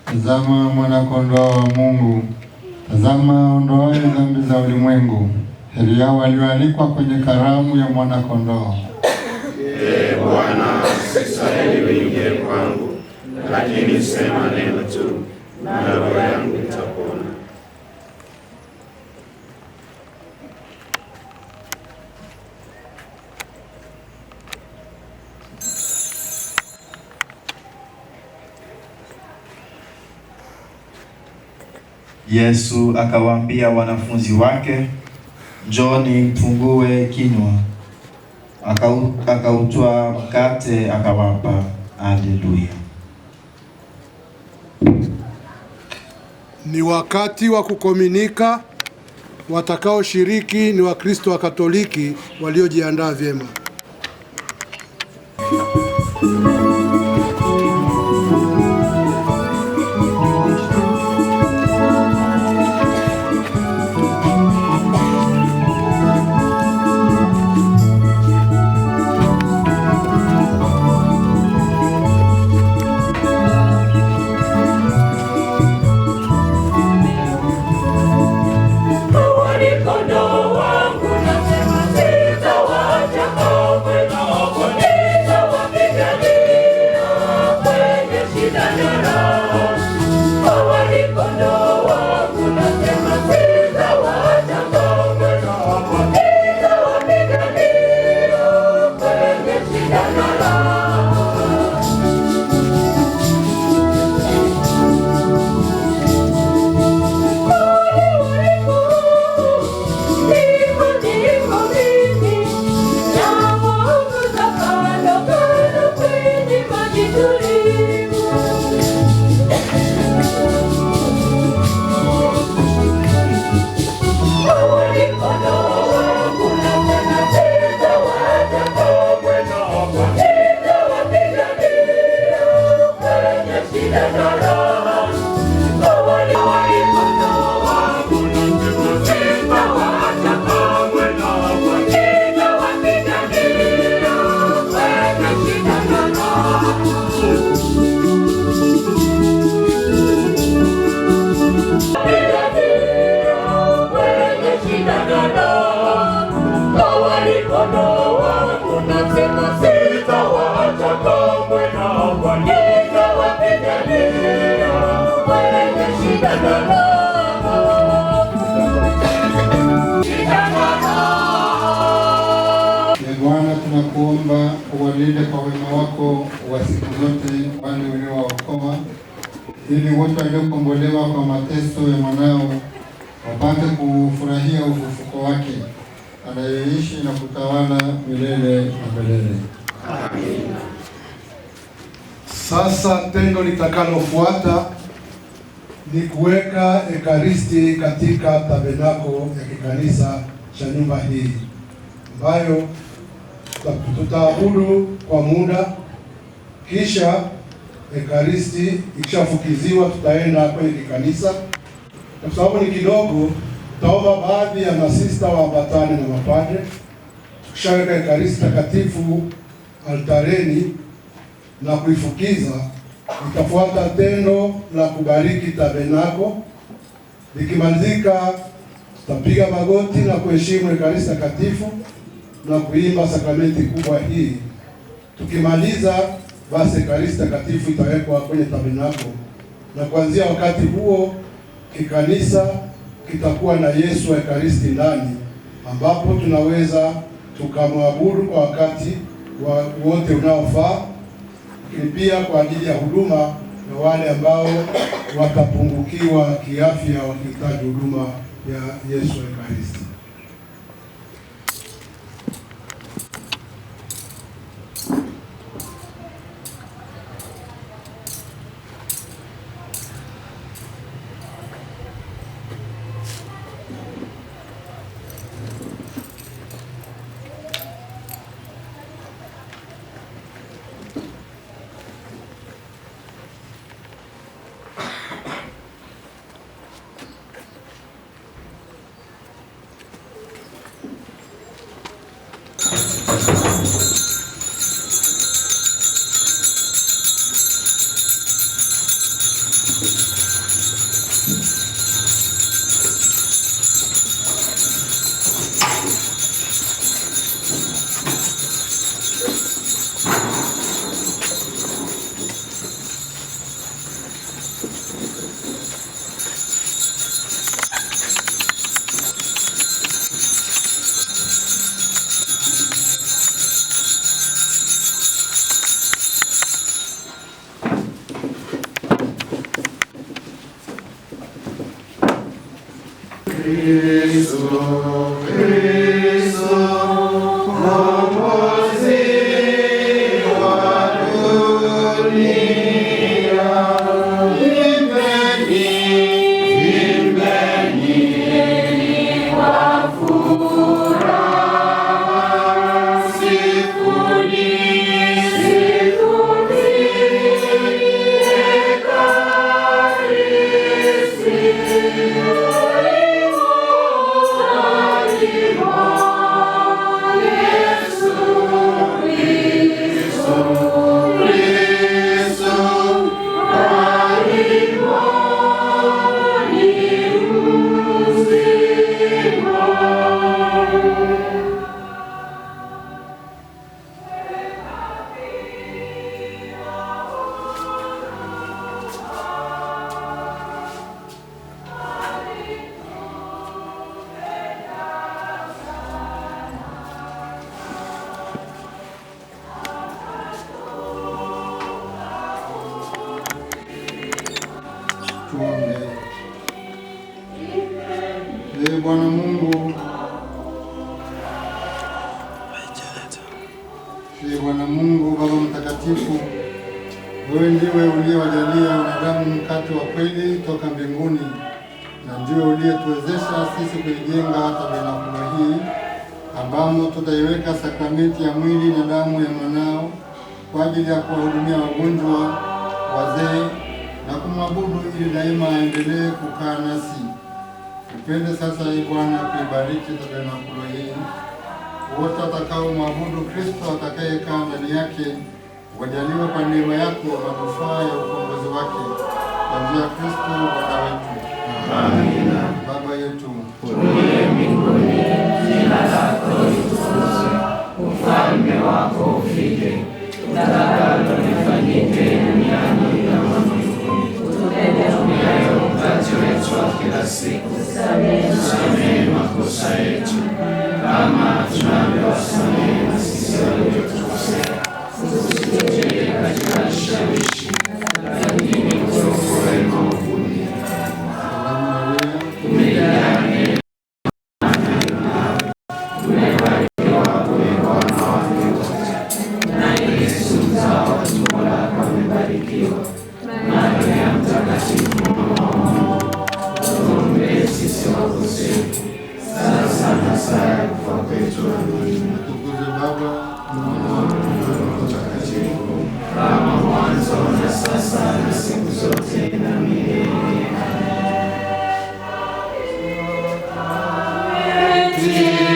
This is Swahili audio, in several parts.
Tazama mwana-kondoo wa Mungu, tazama ondoaye dhambi za ulimwengu. Heri yao walioalikwa kwenye karamu ya mwana-kondoo. Ee Bwana, sistahili uingie kwangu, lakini sema neno tu, na roho yangu itapona. Yesu akawaambia wanafunzi wake, "Njooni mfungue kinywa." Akautwaa mkate akawapa. Haleluya. Ni wakati wa kukomunika. Watakaoshiriki ni Wakristo wa Katoliki waliojiandaa vyema. Bwana, tunakuomba uwalinde kwa wema wako wa siku zote wale uliowaokoa, ili wote waliokombolewa kwa mateso ya mwanao wapate kufurahia ufufuko wake, anayeishi na kutawala milele na milele. Amina. Sasa tendo litakalofuata ni kuweka Ekaristi katika tabernakulo ya kikanisa cha nyumba hii, ambayo tutaabudu kwa muda. Kisha Ekaristi ikishafukiziwa, tutaenda kwenye kikanisa. Kwa sababu ni kidogo, tutaomba baadhi ya masista waambatane na mapadre. Tukishaweka Ekaristi takatifu altareni na kuifukiza, itafuata tendo la kubariki tabernakulo. Likimalizika, tutapiga magoti na kuheshimu Ekaristi takatifu na kuimba sakramenti kubwa hii. Tukimaliza, basi Ekaristi takatifu itawekwa kwenye tabernakulo, na kuanzia wakati huo kikanisa kitakuwa na Yesu wa Ekaristi ndani, ambapo tunaweza tukamwabudu kwa wakati wote unaofaa, lakini pia kwa ajili ya huduma na wale ambao watapungukiwa kiafya wakihitaji huduma ya Yesu wa Ekaristi. Tuombe. Ee Bwana Mungu, Baba Mtakatifu, wewe ndiwe uliyewajalia wanadamu mkate wa kweli toka mbinguni, na ndiwe uliyetuwezesha sisi kuijenga tabernakulo hii, ambamo tutaiweka sakramenti ya mwili na damu ya mwanao kwa ajili ya kuwahudumia wagonjwa, wazee na kumwabudu, ili daima aendelee kukaa nasi. Upende sasa, Ee Bwana, kuibariki tabernakulo hii. Wote watakao mwabudu Kristo atakayekaa ndani yake wajaliwe kwa neema yako manufaa ya ukombozi wake, kwa njia ya Kristo Bwana wetu. Amina. Baba yetu uliye mbinguni, jina lako litukuzwe, ufalme wako ufike, utakalo lifanyike duniani kama mbinguni. Utupe leo mkate wetu wa kila siku, tusamehe makosa yetu kama tunavyowasamehe na sisi waliotukosea, usitutie katika kishawishi, lakini utuokoe maovuni. Umejaa neema, umebarikiwa kuliko wanawake wote, na Yesu mzao wa tumbo lako amebarikiwa. Maria Mtakatifu, mama wa Mungu, tuombee sisi wakosefu, sasa na saa ya kufa kwetu. Amina. Tukuze Baba, Mwana na Roho Mtakatifu, kama mwanzo na sasa na siku zote na milele. Yeah.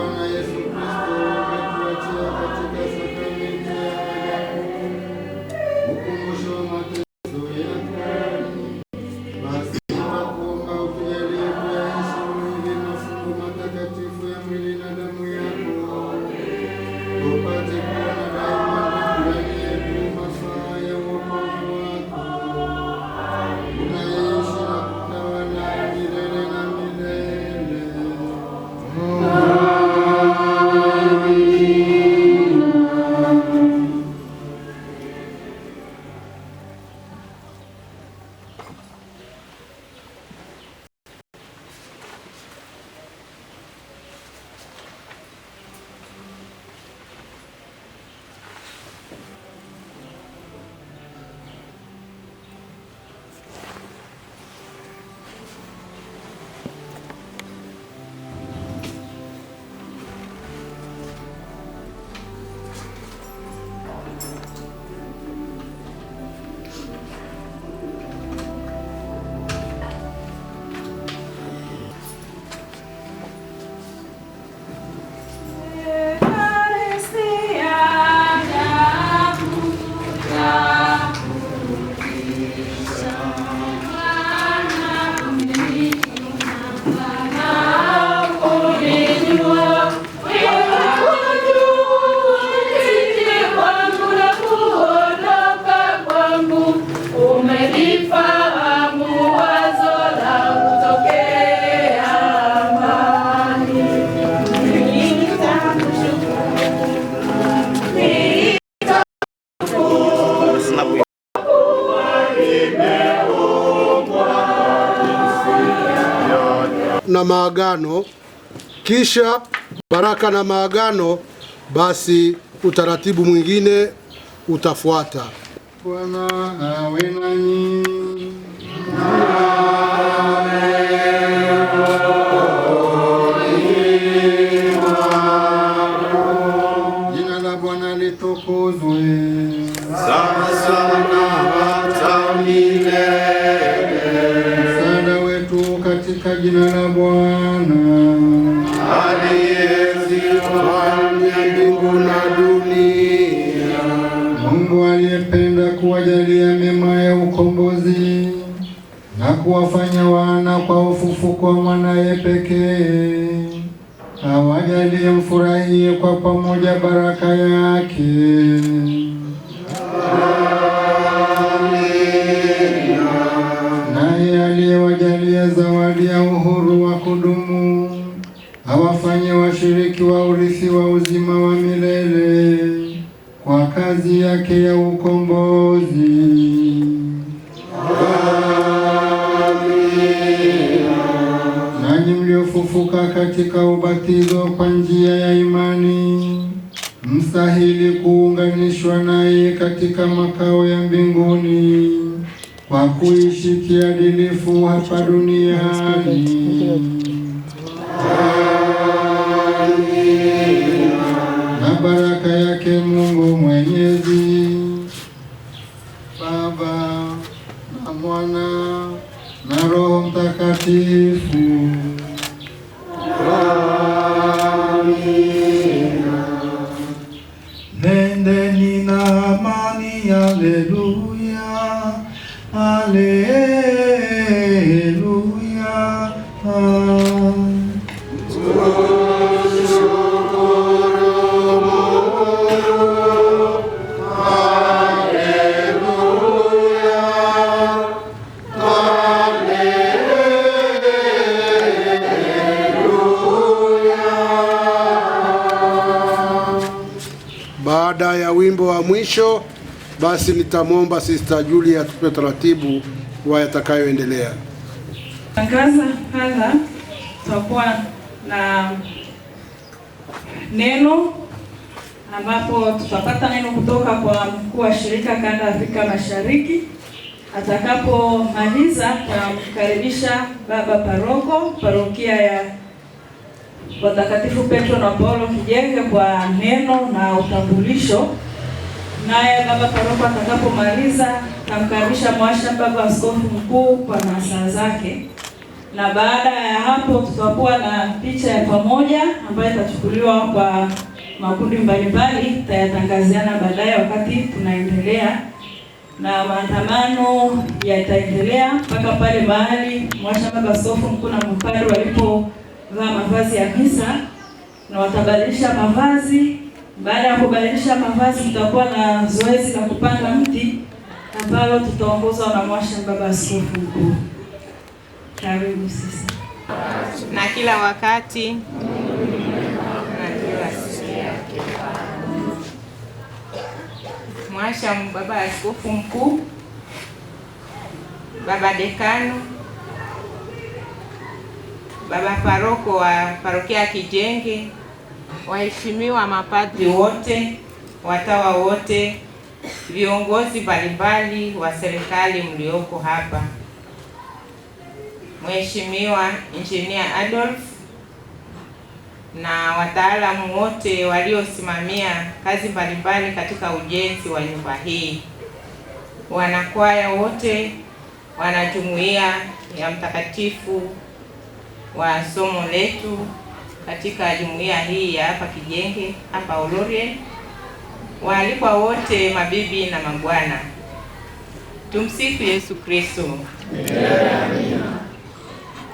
Bwana Yesu Kristo umetuachia katika sakramenti ya ajabu ukumbusho wa mateso yako. Basi tunakuomba utujalie kuyaheshimu hivi mafungo matakatifu ya mwili na damu yako, tupate kuona daima ndani yetu mafaa ya wokovu wako, unaishi na kutawala milele na milele. Na maagano, kisha baraka na maagano, basi utaratibu mwingine utafuata. Bwana awe nanyi. Jina la Bwana litukuzwe sasa na hata milele. Msaada wetu katika jina la Bwana aliyezifanya mbingu na dunia. Mungu aliyependa kuwajalia mema ya ukombozi na kuwafanya wana kwa ufufuko wa mwanaye pekee, awajalie mfurahie kwa pamoja baraka yake. Naye aliyewajalia zawadi ya uhuru wa kudumu awafanye washiriki wa urithi wa uzima wa milele kwa kazi yake ya ukombozi. Nanyi mliofufuka katika ubatizo kwa njia ya imani, mstahili kuunganishwa naye katika makao ya mbinguni kwa kuishi kiadilifu hapa duniani. Na baraka yake Mungu Mwenyezi, Baba na Mwana na Roho Mtakatifu. Nendeni na amani. Haleluya, haleluya. Baada ya wimbo wa mwisho, basi nitamwomba Sister Julia atupe taratibu wa yatakayoendelea. Tangaza hadha, tutakuwa na neno ambapo tutapata neno kutoka kwa mkuu wa shirika kanda Afrika Mashariki. Atakapomaliza tutamkaribisha baba paroko parokia ya Watakatifu Petro na Paulo Kijenge kwa neno na utambulisho. Naye baba paroko atakapomaliza tutamkaribisha mwasha baba askofu mkuu kwa nasaa zake. na baada ya hapo tutakuwa na picha ya pamoja ambayo itachukuliwa kwa makundi mbalimbali, tutayatangaziana baadaye wakati tunaendelea, na maandamano yataendelea mpaka pale mahali Mwasha Baba Askofu Mkuu na mapadri walipovaa mavazi ya misa, na watabadilisha mavazi. Baada ya kubadilisha mavazi, tutakuwa na zoezi la kupanda mti ambalo tutaongozwa na Mwasha Baba Askofu Mkuu. Karibu sisi. Na kila wakati Mwasha Baba Askofu Mkuu, Baba Dekano, Baba Paroko wa Parokia ya Kijenge, waheshimiwa mapadri wote, watawa wote, viongozi mbalimbali wa serikali mlioko hapa, Mheshimiwa Engineer Adolf na wataalamu wote waliosimamia kazi mbalimbali katika ujenzi wa nyumba hii, wanakwaya wote, wanajumuiya ya mtakatifu wa somo letu katika jumuiya hii ya hapa Kijenge, hapa Olorien, waalikwa wote, mabibi na mabwana. Tumsifu Yesu Kristo.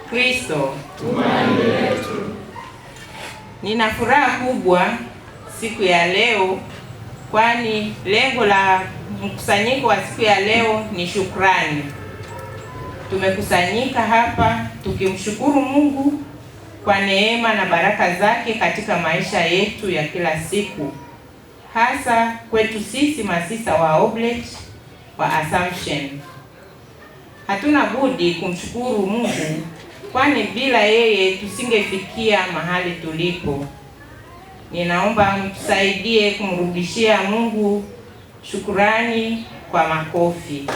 Kristo tumaini letu. Nina furaha kubwa siku ya leo, kwani lengo la mkusanyiko wa siku ya leo ni shukrani. Tumekusanyika hapa tukimshukuru Mungu kwa neema na baraka zake katika maisha yetu ya kila siku, hasa kwetu sisi masista wa Oblate wa Assumption. Hatuna budi kumshukuru Mungu, kwani bila yeye tusingefikia mahali tulipo. Ninaomba mtusaidie kumrudishia Mungu shukrani kwa makofi.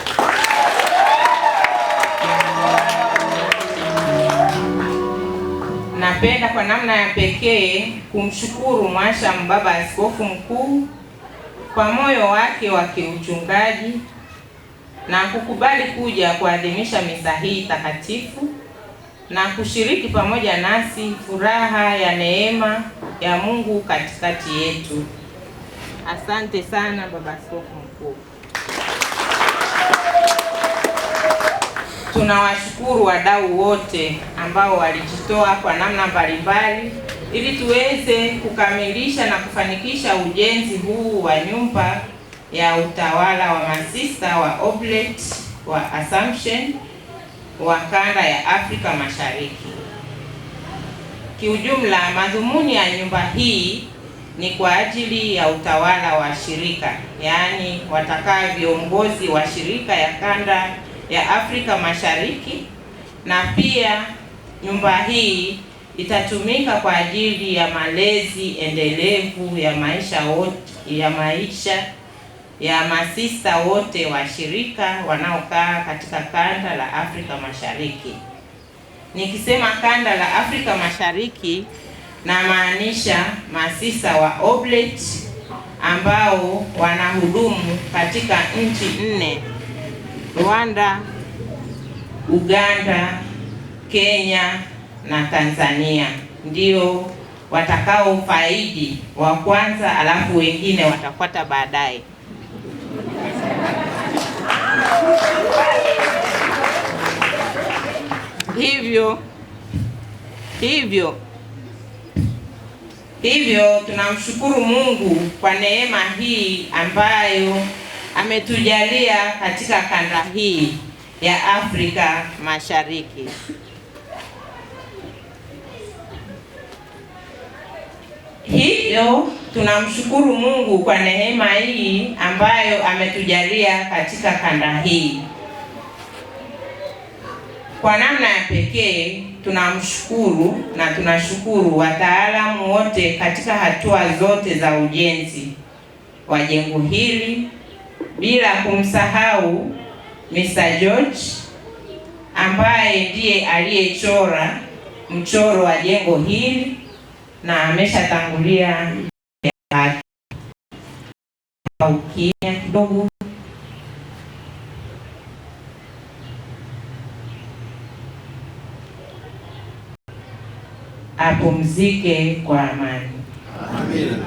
Napenda kwa namna ya pekee kumshukuru Mwasha Baba Askofu Mkuu kwa moyo wake wa kiuchungaji na kukubali kuja kuadhimisha misa hii takatifu na kushiriki pamoja nasi furaha ya neema ya Mungu katikati yetu. Asante sana Baba Askofu Mkuu. Tunawashukuru wadau wote ambao walijitoa kwa namna mbalimbali ili tuweze kukamilisha na kufanikisha ujenzi huu wa nyumba ya utawala wa masista wa Oblate wa Assumption wa kanda ya Afrika Mashariki. Kiujumla, madhumuni ya nyumba hii ni kwa ajili ya utawala wa shirika, yaani watakaa viongozi wa shirika ya kanda ya Afrika Mashariki, na pia nyumba hii itatumika kwa ajili ya malezi endelevu ya maisha ya masista wote wa shirika wanaokaa katika kanda la Afrika Mashariki. Nikisema kanda la Afrika Mashariki, na maanisha masista wa Oblate ambao wanahudumu katika nchi 4: Rwanda, Uganda, Kenya na Tanzania. Ndio watakao faidi wa kwanza, alafu wengine watafuata baadaye. Hivyo tunamshukuru Mungu kwa neema hii ambayo ametujalia katika kanda hii ya Afrika Mashariki. Hivyo tunamshukuru Mungu kwa neema hii ambayo ametujalia katika kanda hii. Kwa namna ya pekee tunamshukuru na tunashukuru wataalamu wote katika hatua zote za ujenzi wa jengo hili, bila kumsahau Mr. George ambaye ndiye aliyechora mchoro wa jengo hili na ameshatangulia ukimya kidogo. apumzike kwa amani. Amina.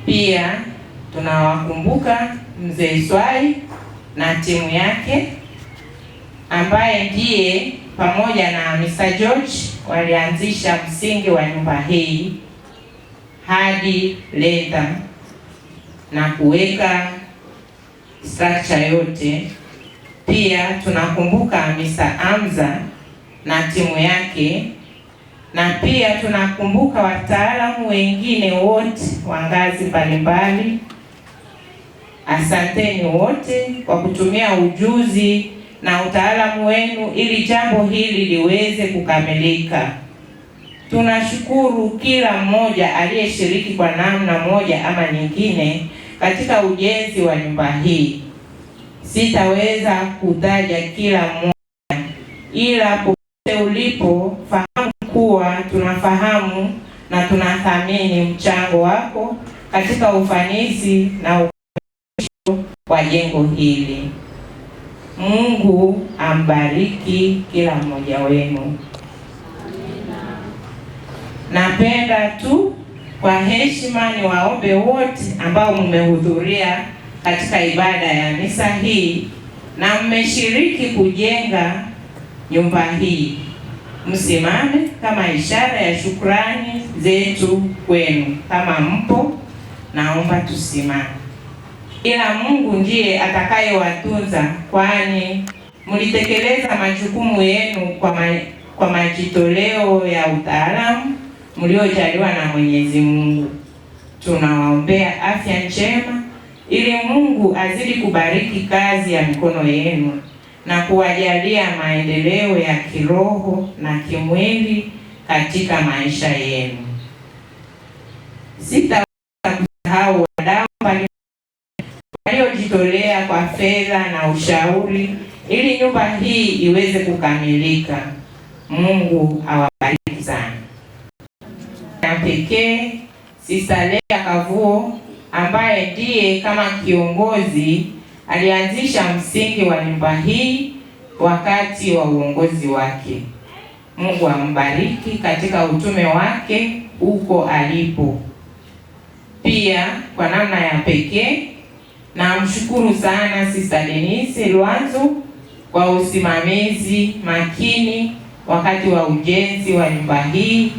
Pia tunawakumbuka Mzee Swai na timu yake ambaye ndiye pamoja na Mr. George walianzisha msingi wa nyumba hii hadi leta na kuweka structure yote. Pia tunakumbuka Mr. Amza na timu yake, na pia tunakumbuka wataalamu wengine wote wa ngazi mbalimbali. Asanteni wote kwa kutumia ujuzi na utaalamu wenu ili jambo hili liweze kukamilika. Tunashukuru kila mmoja aliyeshiriki kwa namna moja ama nyingine katika ujenzi wa nyumba hii. Sitaweza kutaja kila mmoja, ila popote ulipo, fahamu kuwa tunafahamu na tunathamini mchango wako katika ufanisi na ukamilisho wa jengo hili. Mungu ambariki kila mmoja wenu. Napenda tu kwa heshima niwaombe wote ambao mmehudhuria katika ibada ya misa hii na mmeshiriki kujenga nyumba hii, msimame kama ishara ya shukrani zetu kwenu. Kama mpo, naomba tusimame. Ila Mungu ndiye atakayewatunza, kwani mlitekeleza majukumu yenu kwa majitoleo ya utaalamu mliojaliwa na Mwenyezi Mungu. Tunawaombea afya njema ili Mungu azidi kubariki kazi ya mikono yenu na kuwajalia maendeleo ya kiroho na kimwili katika maisha yenu. Sitaweza kusahau wadau waliojitolea kwa fedha na ushauri ili nyumba hii iweze kukamilika. Mungu awabariki sana. Na pekee Sister Lea Kavuo ambaye ndiye kama kiongozi alianzisha msingi wa nyumba hii wakati wa uongozi wake. Mungu ambariki katika utume wake huko alipo. Pia kwa namna ya pekee namshukuru sana Sister Denise Lwanzo kwa usimamizi makini wakati wa ujenzi wa nyumba hii,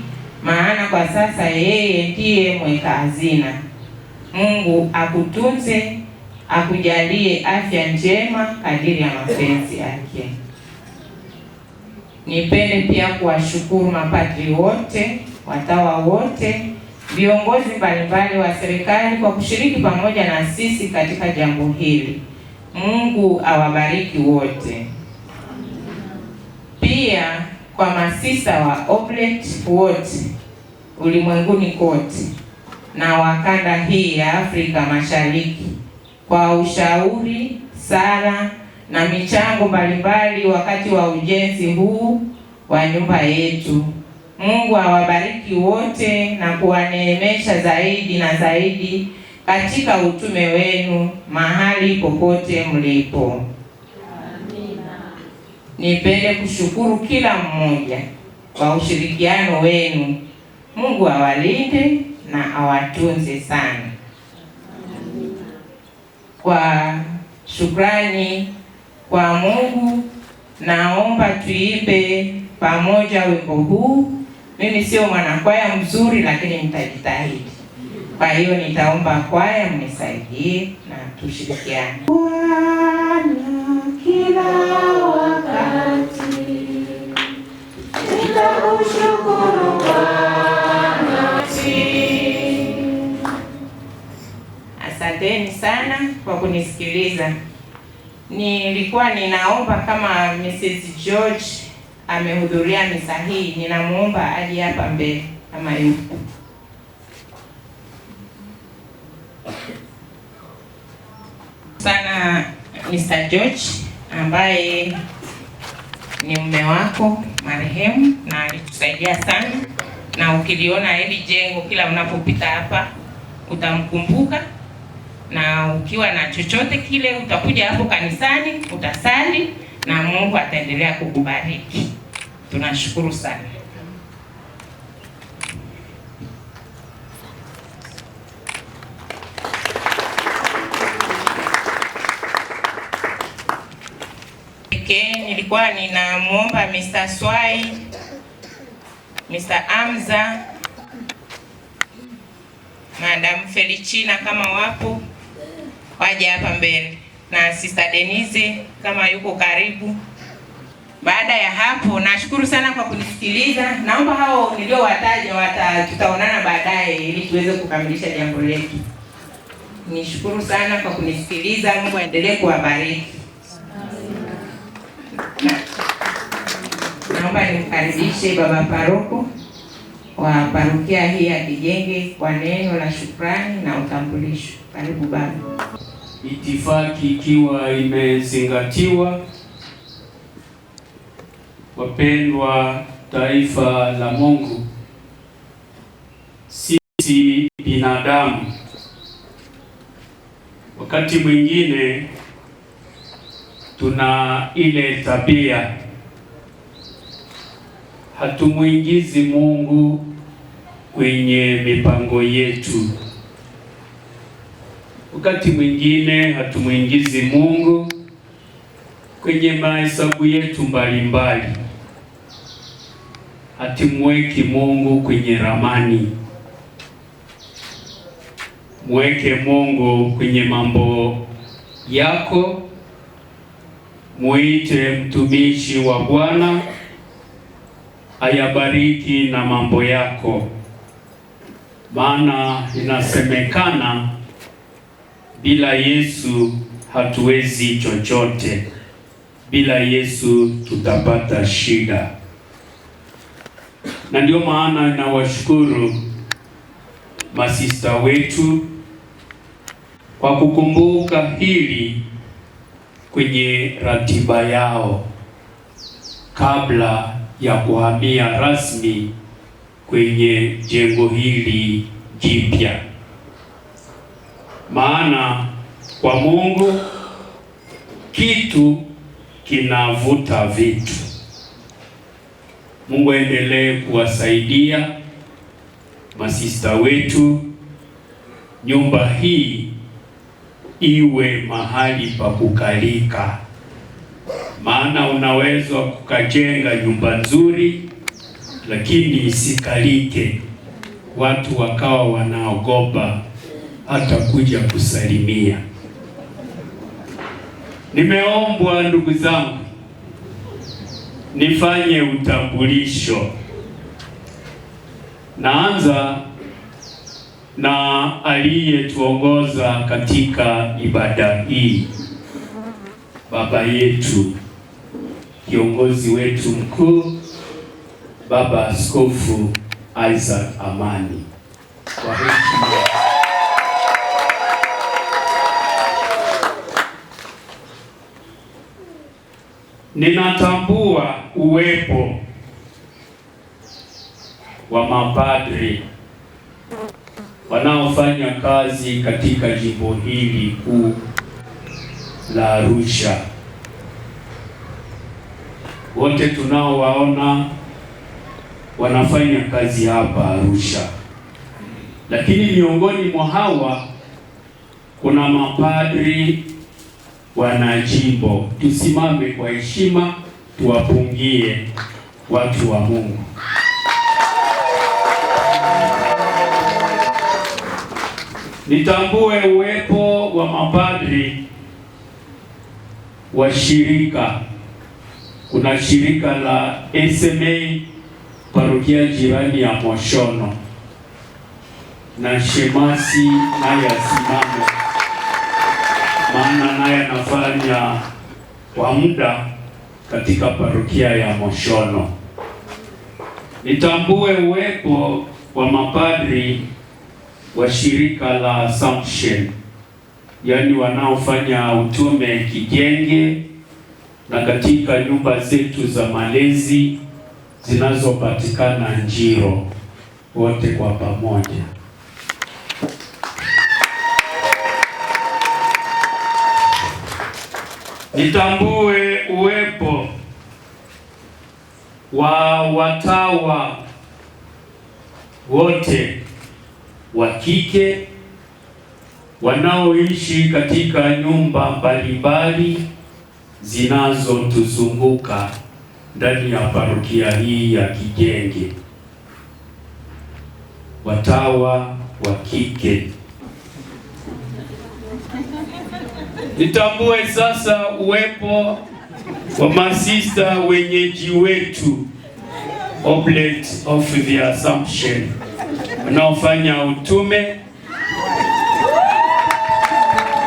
maana kwa sasa yeye ndiye mweka hazina. Mungu akutunze, akujalie afya njema kadiri ya mapenzi yake. Nipende pia kuwashukuru mapadri wote, watawa wote, viongozi mbalimbali wa serikali kwa kushiriki pamoja na sisi katika jambo hili. Mungu awabariki wote. Pia kwa masista wa Oblet wote ulimwenguni kote na wakanda hii ya Afrika Mashariki kwa ushauri, sala na michango mbalimbali wakati wa ujenzi huu wa nyumba yetu. Mungu awabariki wote na kuwaneemesha zaidi na zaidi katika utume wenu mahali popote mlipo. Amina. Nipende kushukuru kila mmoja kwa ushirikiano wenu. Mungu awalinde na awatunze sana. Kwa shukrani kwa Mungu, naomba tuimbe pamoja wimbo huu. Mimi sio mwanakwaya mzuri, lakini nitajitahidi. Kwa hiyo nitaomba kwaya mnisaidie na tushirikiane. Bwana kila wakati nitakushukuru Bwana. Asanteni sana kwa kunisikiliza. Nilikuwa ninaomba kama Mrs. George amehudhuria misa hii, ninamuomba aje hapa mbele kama yupo. Sana Mr. George ambaye ni mume wako marehemu na alitusaidia sana, na ukiliona hili jengo kila unapopita hapa utamkumbuka, na ukiwa na chochote kile utakuja hapo kanisani utasali na Mungu ataendelea kukubariki. Tunashukuru sana. nilikuwa ninamuomba Mr. Swai, Mr. Amza, Madam Felichina kama wapo waje hapa mbele, na Sister Denise kama yuko karibu. Baada ya hapo, nashukuru sana kwa kunisikiliza. Naomba hao niliowataja tutaonana baadaye ili tuweze kukamilisha jambo letu. Nishukuru sana kwa kunisikiliza. Mungu aendelee kuwabariki. Naomba nimkaribishe baba paroko wa parokia hii ya Kijenge kwa neno la shukrani na utambulisho. Karibu baba. Itifaki ikiwa imezingatiwa, wapendwa taifa la Mungu, sisi binadamu wakati mwingine tuna ile tabia, hatumuingizi Mungu kwenye mipango yetu. Wakati mwingine hatumuingizi Mungu kwenye mahesabu yetu mbalimbali. Hatimweki Mungu kwenye ramani. Mweke Mungu kwenye mambo yako. Muite mtumishi wa Bwana ayabariki na mambo yako. Maana inasemekana bila Yesu hatuwezi chochote. Bila Yesu tutapata shida. Na ndio maana ninawashukuru masista wetu kwa kukumbuka hili kwenye ratiba yao kabla ya kuhamia rasmi kwenye jengo hili jipya. Maana kwa Mungu kitu kinavuta vitu. Mungu aendelee kuwasaidia masista wetu, nyumba hii iwe mahali pa kukalika. Maana unaweza kukajenga nyumba nzuri lakini isikalike, watu wakawa wanaogopa hata kuja kusalimia. Nimeombwa ndugu zangu nifanye utambulisho. Naanza na aliyetuongoza katika ibada hii, baba yetu, kiongozi wetu mkuu, Baba Askofu Isaac Amani. Kwa heshima ninatambua uwepo wa mapadri wanaofanya kazi katika jimbo hili kuu la Arusha. Wote tunaowaona wanafanya kazi hapa Arusha. Lakini miongoni mwa hawa kuna mapadri wana jimbo. Tusimame kwa heshima tuwapungie watu wa Mungu. Nitambue uwepo wa mapadri wa shirika. Kuna shirika la SMA parokia jirani ya Moshono, na shemasi naye asimame, maana naye anafanya kwa muda katika parokia ya Moshono. Nitambue uwepo wa mapadri wa shirika la Assumption, yaani wanaofanya utume Kijenge na katika nyumba zetu za malezi zinazopatikana Njiro, wote kwa pamoja. Nitambue uwepo wa watawa wote wa kike wanaoishi katika nyumba mbalimbali zinazotuzunguka ndani ya parokia hii ya Kijenge. Watawa wa kike, nitambue sasa uwepo wa masista wenyeji wetu Oblate of the Assumption wanaofanya utume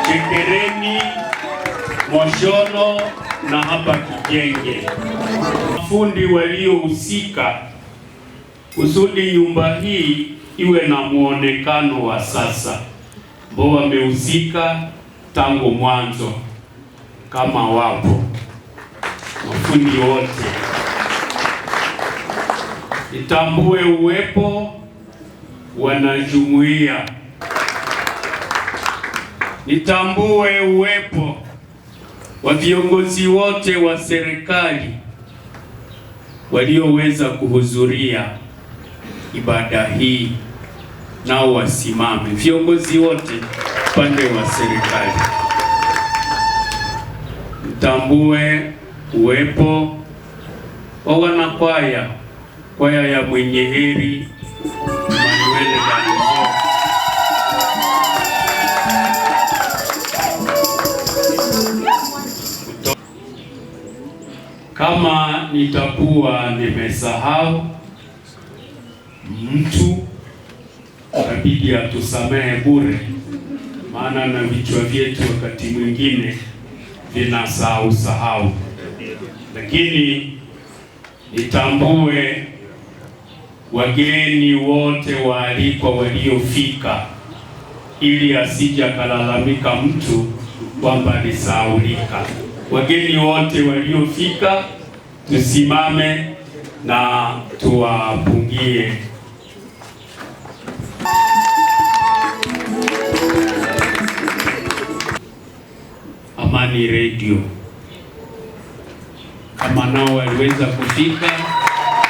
Chekereni, Moshono na hapa Kijenge. Mafundi waliohusika kusudi nyumba hii iwe na muonekano wa sasa, ambao wamehusika tangu mwanzo. Kama wapo mafundi wote, nitambue uwepo wanajumuiya, nitambue uwepo wa viongozi wote wa serikali walioweza kuhudhuria ibada hii, nao wasimame. Viongozi wote upande wa serikali, nitambue uwepo wa wanakwaya, kwaya ya Mwenye Heri Manuel Danizo, kama nitakuwa nimesahau mtu inabidi atusamehe bure, maana na vichwa vyetu wakati mwingine vinasahau. Lakini nitambue wageni wote waalikwa waliofika, ili asije kalalamika mtu kwamba alisahaulika. Wageni wote waliofika, tusimame na tuwapungie. Amani Radio kama nao waliweza kufika,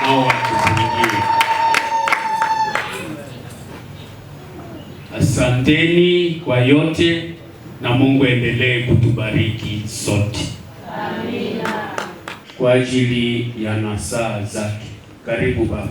nao watupungie. Asanteni kwa yote, na Mungu endelee kutubariki sote. Amina. Kwa ajili ya nasaa zake, karibu baba.